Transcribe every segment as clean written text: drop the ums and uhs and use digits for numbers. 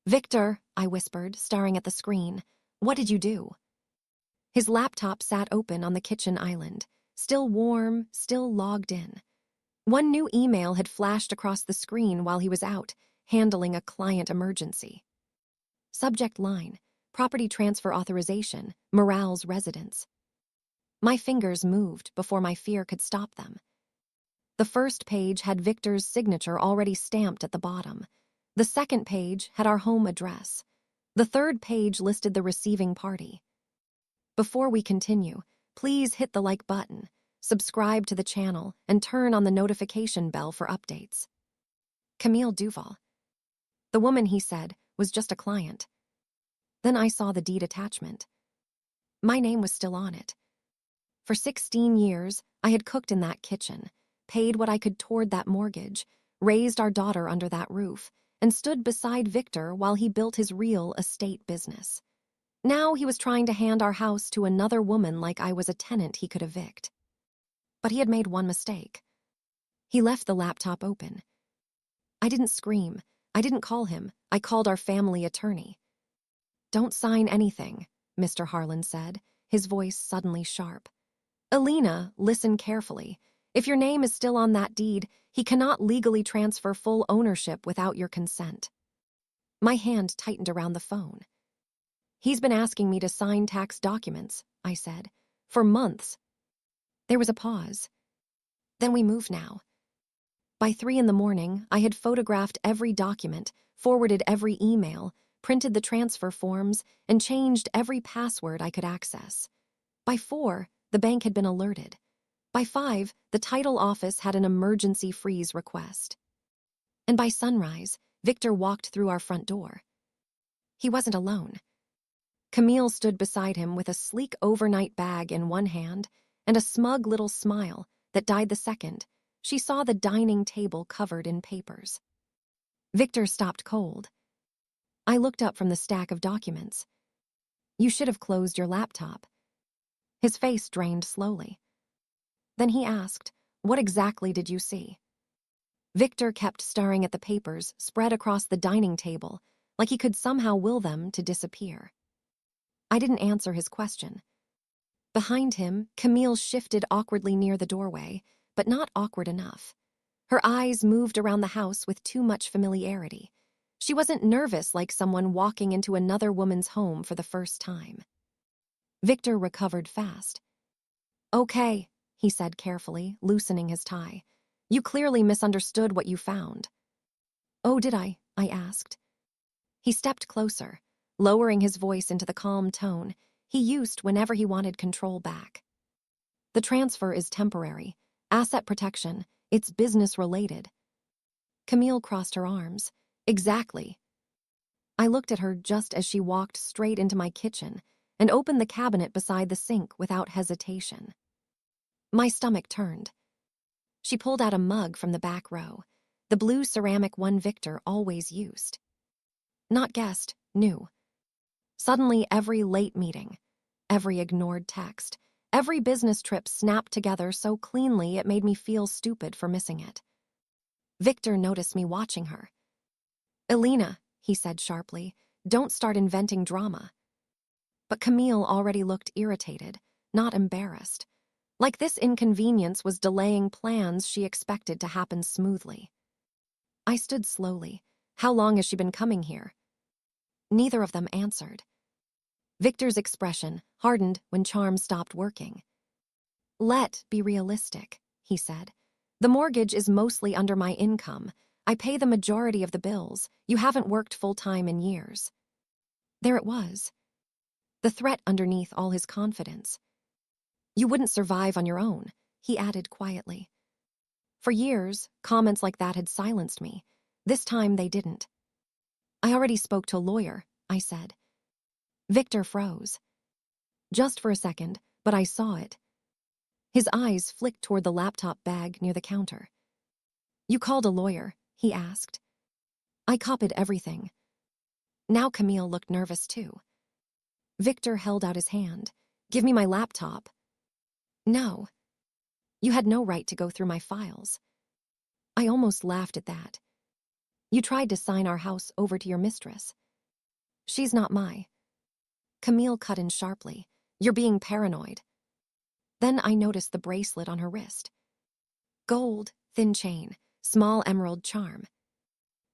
"Victor," I whispered, staring at the screen. "What did you do?" His laptop sat open on the kitchen island, still warm, still logged in. One new email had flashed across the screen while he was out, handling a client emergency. Subject line: Property transfer authorization, Morale's residence. My fingers moved before my fear could stop them. The first page had Victor's signature already stamped at the bottom. The second page had our home address. The third page listed the receiving party. Before we continue, please hit the like button, subscribe to the channel, and turn on the notification bell for updates. Camille Duval. The woman, he said, was just a client. Then I saw the deed attachment. My name was still on it. For 16 years, I had cooked in that kitchen, paid what I could toward that mortgage, raised our daughter under that roof, and stood beside Victor while he built his real estate business. Now he was trying to hand our house to another woman like I was a tenant he could evict. But he had made one mistake. He left the laptop open. I didn't scream. I didn't call him. I called our family attorney. "Don't sign anything," Mr. Harlan said, his voice suddenly sharp. "Elena, listen carefully. If your name is still on that deed, he cannot legally transfer full ownership without your consent." My hand tightened around the phone. "He's been asking me to sign tax documents," I said, "for months." There was a pause. "Then we move now." By 3 a.m, I had photographed every document, forwarded every email, printed the transfer forms, and changed every password I could access. By 4, the bank had been alerted. By 5, the title office had an emergency freeze request. And by sunrise, Victor walked through our front door. He wasn't alone. Camille stood beside him with a sleek overnight bag in one hand and a smug little smile that died the second she saw the dining table covered in papers. Victor stopped cold. I looked up from the stack of documents. "You should have closed your laptop." His face drained slowly. Then he asked, "What exactly did you see?" Victor kept staring at the papers spread across the dining table like he could somehow will them to disappear. I didn't answer his question. Behind him, Camille shifted awkwardly near the doorway, but not awkward enough. Her eyes moved around the house with too much familiarity. She wasn't nervous like someone walking into another woman's home for the first time. Victor recovered fast. "Okay," he said carefully, loosening his tie. "You clearly misunderstood what you found." "Oh, did I?" I asked. He stepped closer, lowering his voice into the calm tone he used whenever he wanted control back. "The transfer is temporary. Asset protection. It's business-related." Camille crossed her arms. "Exactly." I looked at her just as she walked straight into my kitchen and opened the cabinet beside the sink without hesitation. My stomach turned. She pulled out a mug from the back row, the blue ceramic one Victor always used. Not guessed, new. Suddenly, every late meeting, every ignored text, every business trip snapped together so cleanly it made me feel stupid for missing it. Victor noticed me watching her. "Elena," he said sharply, "don't start inventing drama." But Camille already looked irritated, not embarrassed. Like this inconvenience was delaying plans she expected to happen smoothly. I stood slowly. How long has she been coming here? Neither of them answered. Victor's expression hardened when charm stopped working. "Let be realistic," he said. "The mortgage is mostly under my income. I pay the majority of the bills. You haven't worked full-time in years." There it was. The threat underneath all his confidence. "You wouldn't survive on your own," he added quietly. For years, comments like that had silenced me. This time they didn't. "I already spoke to a lawyer," I said. Victor froze. Just for a second, but I saw it. His eyes flicked toward the laptop bag near the counter. "You called a lawyer?" he asked. I copied everything. Now Camille looked nervous too. Victor held out his hand. "Give me my laptop." "No. You had no right to go through my files." I almost laughed at that. "You tried to sign our house over to your mistress." She's not my. Camille cut in sharply. You're being paranoid. Then I noticed the bracelet on her wrist. Gold, thin chain, small emerald charm.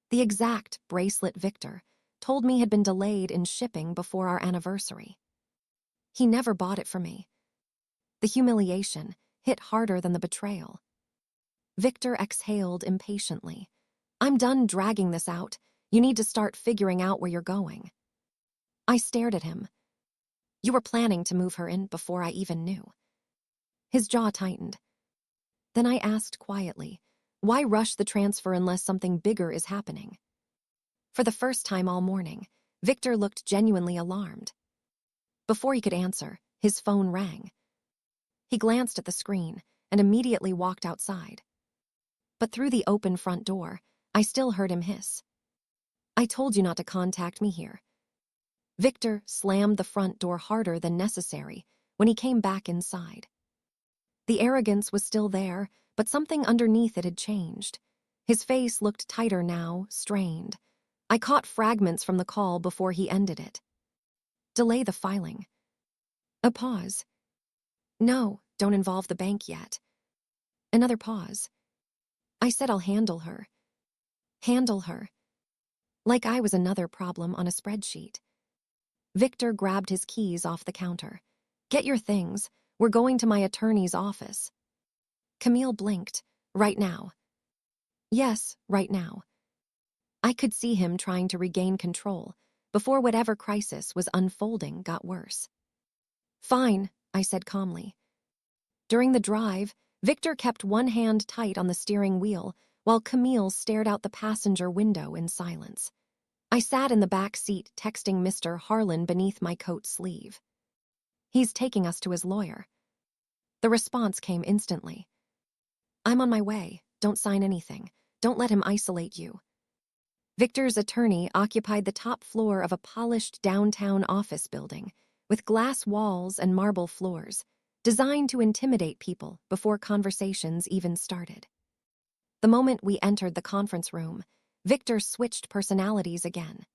The exact bracelet Victor told me had been delayed in shipping before our anniversary. He never bought it for me. The humiliation hit harder than the betrayal. Victor exhaled impatiently. I'm done dragging this out. You need to start figuring out where you're going. I stared at him. You were planning to move her in before I even knew. His jaw tightened. Then I asked quietly, why rush the transfer unless something bigger is happening? For the first time all morning, Victor looked genuinely alarmed. Before he could answer, his phone rang. He glanced at the screen and immediately walked outside. But through the open front door, I still heard him hiss. I told you not to contact me here. Victor slammed the front door harder than necessary when he came back inside. The arrogance was still there, but something underneath it had changed. His face looked tighter now, strained. I caught fragments from the call before he ended it. Delay the filing. A pause. No, don't involve the bank yet. Another pause. I said I'll handle her. Handle her. Like I was another problem on a spreadsheet. Victor grabbed his keys off the counter. Get your things. We're going to my attorney's office. Camille blinked. Right now. Yes, right now. I could see him trying to regain control before whatever crisis was unfolding got worse. Fine, I said calmly. During the drive, Victor kept one hand tight on the steering wheel while Camille stared out the passenger window in silence. I sat in the back seat texting Mr. Harlan beneath my coat sleeve. He's taking us to his lawyer. The response came instantly. I'm on my way. Don't sign anything. Don't let him isolate you. Victor's attorney occupied the top floor of a polished downtown office building with glass walls and marble floors, designed to intimidate people before conversations even started. The moment we entered the conference room, Victor switched personalities again.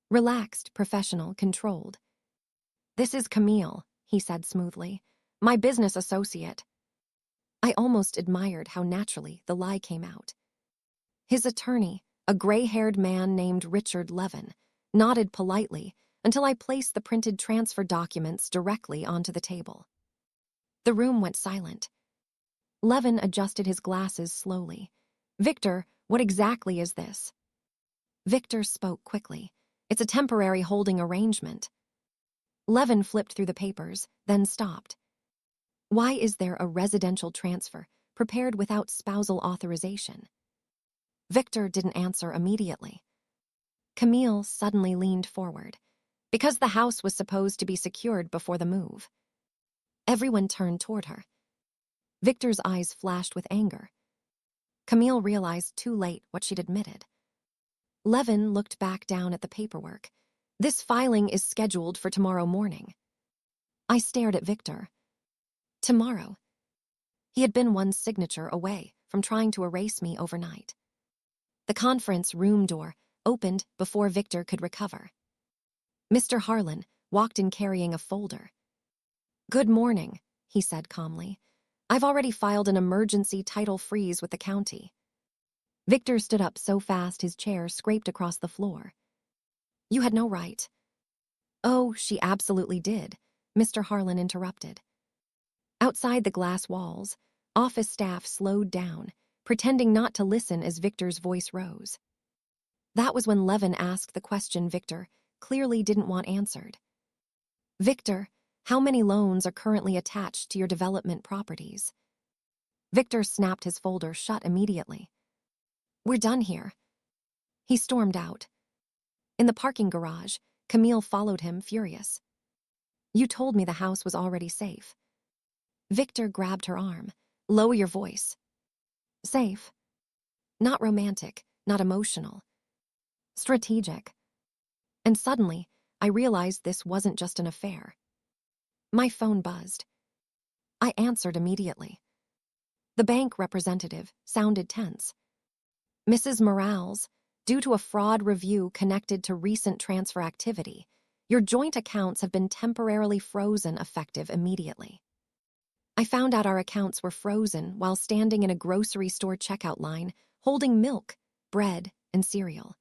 Relaxed, professional, controlled. This is Camille, he said smoothly, my business associate. I almost admired how naturally the lie came out. His attorney, a gray-haired man named Richard Levin, nodded politely until I placed the printed transfer documents directly onto the table. The room went silent. Levin adjusted his glasses slowly. Victor, what exactly is this? Victor spoke quickly. It's a temporary holding arrangement. Levin flipped through the papers, then stopped. Why is there a residential transfer prepared without spousal authorization? Victor didn't answer immediately. Camille suddenly leaned forward. Because the house was supposed to be secured before the move. Everyone turned toward her. Victor's eyes flashed with anger. Camille realized too late what she'd admitted. Levin looked back down at the paperwork. This filing is scheduled for tomorrow morning. I stared at Victor. Tomorrow. He had been one signature away from trying to erase me overnight. The conference room door opened before Victor could recover. Mr. Harlan walked in carrying a folder. Good morning, he said calmly. I've already filed an emergency title freeze with the county. Victor stood up so fast his chair scraped across the floor. You had no right. Oh, she absolutely did, Mr. Harlan interrupted. Outside the glass walls, office staff slowed down, pretending not to listen as Victor's voice rose. That was when Levin asked the question Victor clearly didn't want answered. Victor, how many loans are currently attached to your development properties? Victor snapped his folder shut immediately. We're done here. He stormed out. In the parking garage, Camille followed him, furious. You told me the house was already safe. Victor grabbed her arm. Lower your voice. Safe. Not romantic, not emotional. Strategic. And suddenly, I realized this wasn't just an affair. My phone buzzed. I answered immediately. The bank representative sounded tense. Mrs. Morales, Due to a fraud review connected to recent transfer activity, your joint accounts have been temporarily frozen effective immediately. I found out our accounts were frozen while standing in a grocery store checkout line holding milk, bread, and cereal.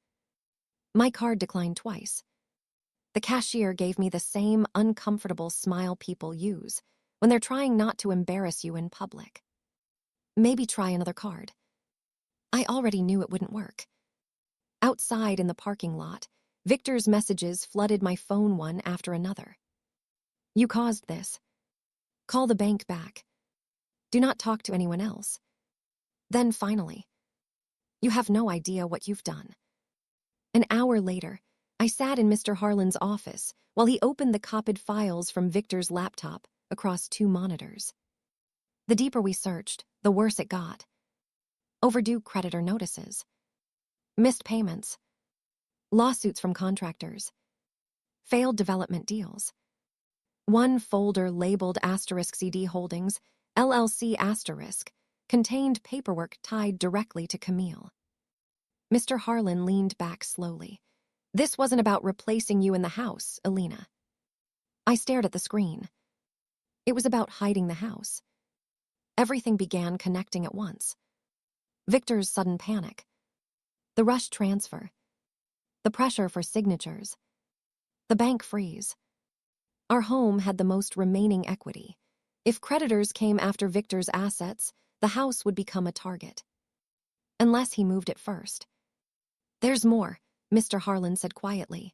My card declined twice. The cashier gave me the same uncomfortable smile people use when they're trying not to embarrass you in public. Maybe try another card. I already knew it wouldn't work. Outside in the parking lot, Victor's messages flooded my phone one after another. You caused this. Call the bank back. Do not talk to anyone else. Then finally, you have no idea what you've done. An hour later, I sat in Mr. Harlan's office while he opened the copied files from Victor's laptop across 2 monitors. The deeper we searched, the worse it got. Overdue creditor notices, missed payments, lawsuits from contractors, failed development deals. One folder labeled *CD Holdings, LLC *, contained paperwork tied directly to Camille. Mr. Harlan leaned back slowly. This wasn't about replacing you in the house, Elena. I stared at the screen. It was about hiding the house. Everything began connecting at once. Victor's sudden panic, the rushed transfer, the pressure for signatures, the bank freeze. Our home had the most remaining equity. If creditors came after Victor's assets, the house would become a target. Unless he moved it first. There's more, Mr. Harlan said quietly.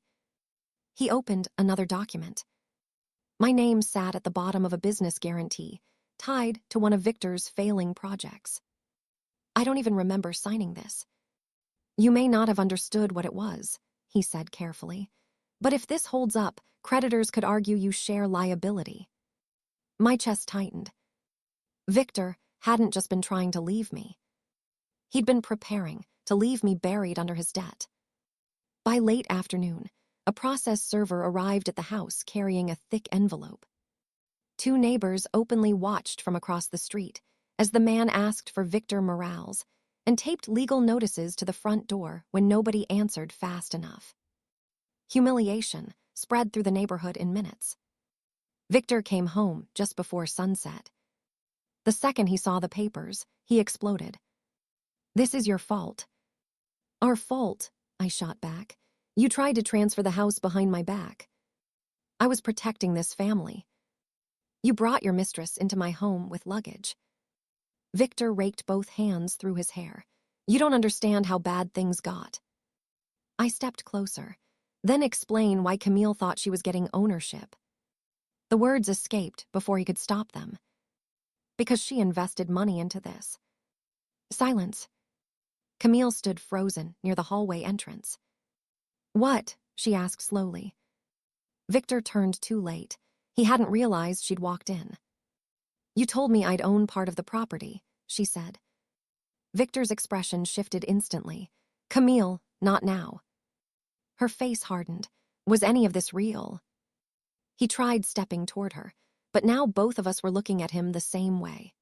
He opened another document. My name sat at the bottom of a business guarantee, tied to one of Victor's failing projects. I don't even remember signing this. You may not have understood what it was, he said carefully, but if this holds up, creditors could argue you share liability. My chest tightened. Victor hadn't just been trying to leave me. He'd been preparing to leave me buried under his debt. By late afternoon, a process server arrived at the house carrying a thick envelope. 2 neighbors openly watched from across the street as the man asked for Victor Morales and taped legal notices to the front door when nobody answered fast enough. Humiliation spread through the neighborhood in minutes. Victor came home just before sunset. The second he saw the papers, he exploded. This is your fault. Our fault, I shot back. You tried to transfer the house behind my back. I was protecting this family. You brought your mistress into my home with luggage. Victor raked both hands through his hair. You don't understand how bad things got. I stepped closer, then explained why Camille thought she was getting ownership. The words escaped before he could stop them. Because she invested money into this. Silence. Camille stood frozen near the hallway entrance. What? She asked slowly. Victor turned too late. He hadn't realized she'd walked in. You told me I'd own part of the property, she said. Victor's expression shifted instantly. Camille, not now. Her face hardened. Was any of this real? He tried stepping toward her, but now both of us were looking at him the same way.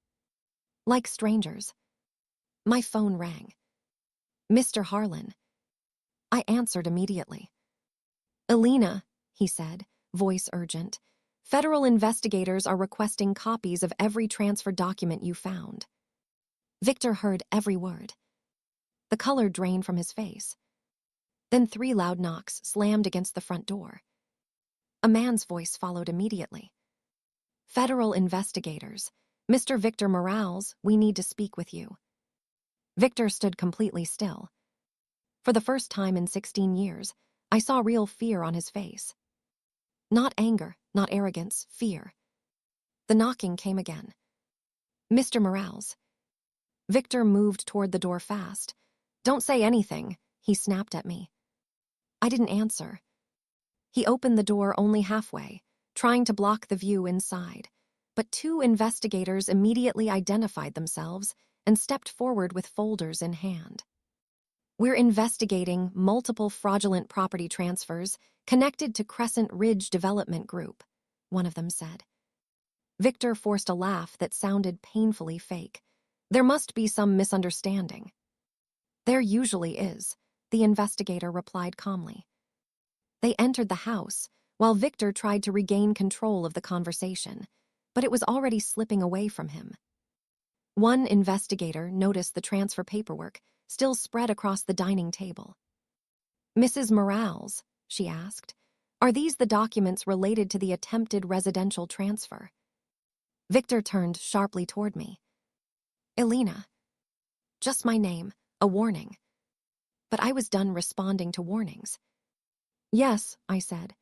Like strangers. My phone rang. Mr. Harlan. I answered immediately. Elena, he said, voice urgent. Federal investigators are requesting copies of every transfer document you found. Victor heard every word. The color drained from his face. Then 3 loud knocks slammed against the front door. A man's voice followed immediately. Federal investigators. Mr. Victor Morales, we need to speak with you. Victor stood completely still. For the first time in 16 years, I saw real fear on his face. Not anger, not arrogance, fear. The knocking came again. Mr. Morales. Victor moved toward the door fast. Don't say anything, he snapped at me. I didn't answer. He opened the door only halfway, trying to block the view inside, but 2 investigators immediately identified themselves and stepped forward with folders in hand. We're investigating multiple fraudulent property transfers connected to Crescent Ridge Development Group, one of them said. Victor forced a laugh that sounded painfully fake. There must be some misunderstanding. There usually is, the investigator replied calmly. They entered the house, while Victor tried to regain control of the conversation, but it was already slipping away from him. One investigator noticed the transfer paperwork still spread across the dining table. "Mrs. Morales," she asked, "are these the documents related to the attempted residential transfer?" Victor turned sharply toward me. "Elena." Just my name, a warning. But I was done responding to warnings. "Yes," I said.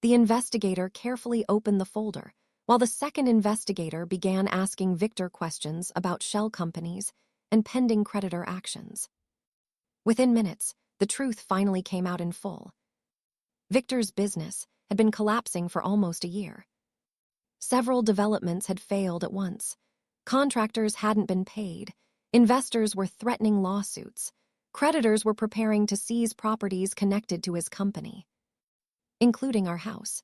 The investigator carefully opened the folder, while the second investigator began asking Victor questions about shell companies and pending creditor actions. Within minutes, the truth finally came out in full. Victor's business had been collapsing for almost a year. Several developments had failed at once. Contractors hadn't been paid. Investors were threatening lawsuits. Creditors were preparing to seize properties connected to his company, including our house.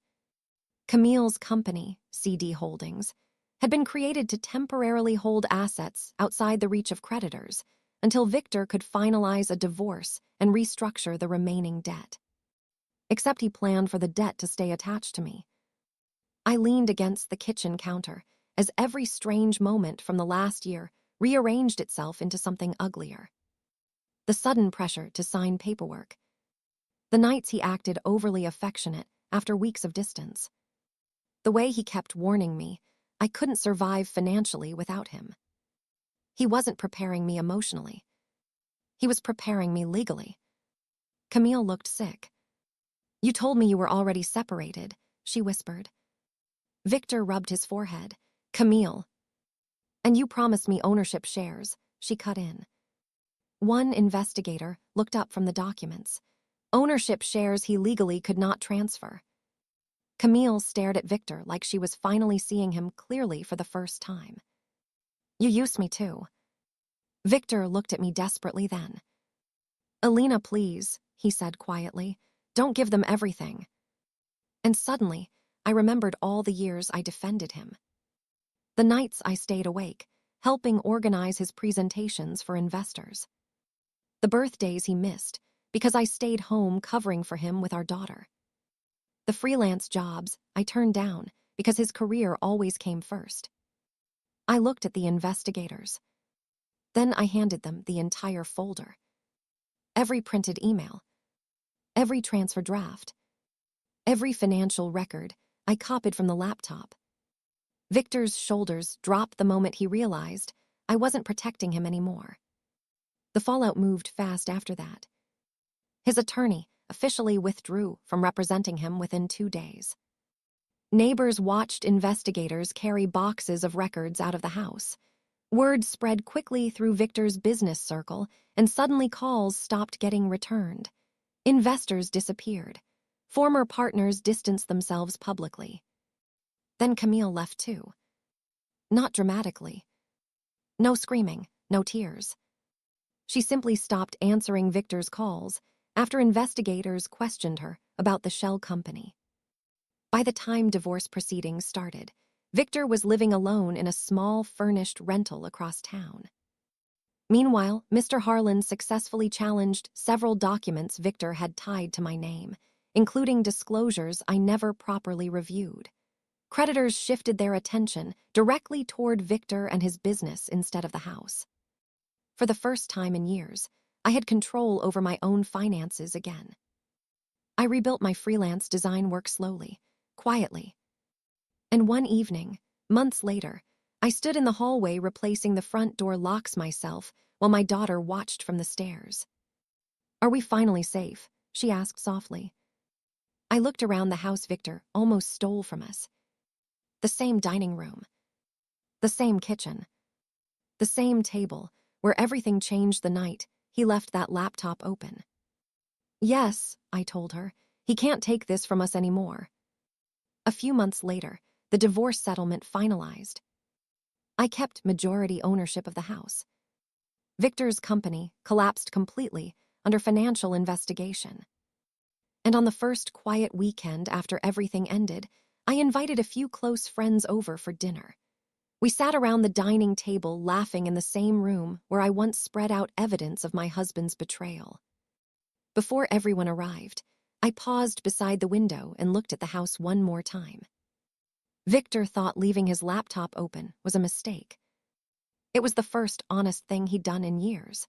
Camille's company, CD Holdings, had been created to temporarily hold assets outside the reach of creditors until Victor could finalize a divorce and restructure the remaining debt. Except he planned for the debt to stay attached to me. I leaned against the kitchen counter as every strange moment from the last year rearranged itself into something uglier. The sudden pressure to sign paperwork. The nights he acted overly affectionate after weeks of distance. The way he kept warning me I couldn't survive financially without him. He wasn't preparing me emotionally. He was preparing me legally. Camille looked sick. "You told me you were already separated," she whispered. Victor rubbed his forehead. "Camille. And you promised me ownership shares," she cut in. One investigator looked up from the documents. Ownership shares he legally could not transfer. Camille stared at Victor like she was finally seeing him clearly for the first time. "You used me too." Victor looked at me desperately then. "Elena, please," he said quietly. "Don't give them everything." And suddenly, I remembered all the years I defended him. The nights I stayed awake, helping organize his presentations for investors. The birthdays he missed because I stayed home covering for him with our daughter. The freelance jobs I turned down because his career always came first. I looked at the investigators. Then I handed them the entire folder. Every printed email, every transfer draft, every financial record I copied from the laptop. Victor's shoulders dropped the moment he realized I wasn't protecting him anymore. The fallout moved fast after that. His attorney officially withdrew from representing him within 2 days. Neighbors watched investigators carry boxes of records out of the house. Word spread quickly through Victor's business circle, and suddenly calls stopped getting returned. Investors disappeared. Former partners distanced themselves publicly. Then Camille left too. Not dramatically. No screaming, no tears. She simply stopped answering Victor's calls after investigators questioned her about the shell company. By the time divorce proceedings started, Victor was living alone in a small furnished rental across town. Meanwhile, Mr. Harlan successfully challenged several documents Victor had tied to my name, including disclosures I never properly reviewed. Creditors shifted their attention directly toward Victor and his business instead of the house. For the first time in years, I had control over my own finances again. I rebuilt my freelance design work slowly, quietly. And one evening, months later, I stood in the hallway replacing the front door locks myself while my daughter watched from the stairs. "Are we finally safe?" she asked softly. I looked around the house Victor almost stole from us. The same dining room. The same kitchen. The same table where everything changed the night he left that laptop open. "Yes," I told her, "he can't take this from us anymore." A few months later, the divorce settlement finalized. I kept majority ownership of the house. Victor's company collapsed completely under financial investigation. And on the first quiet weekend after everything ended, I invited a few close friends over for dinner. We sat around the dining table laughing in the same room where I once spread out evidence of my husband's betrayal. Before everyone arrived, I paused beside the window and looked at the house one more time. Victor thought leaving his laptop open was a mistake. It was the first honest thing he'd done in years.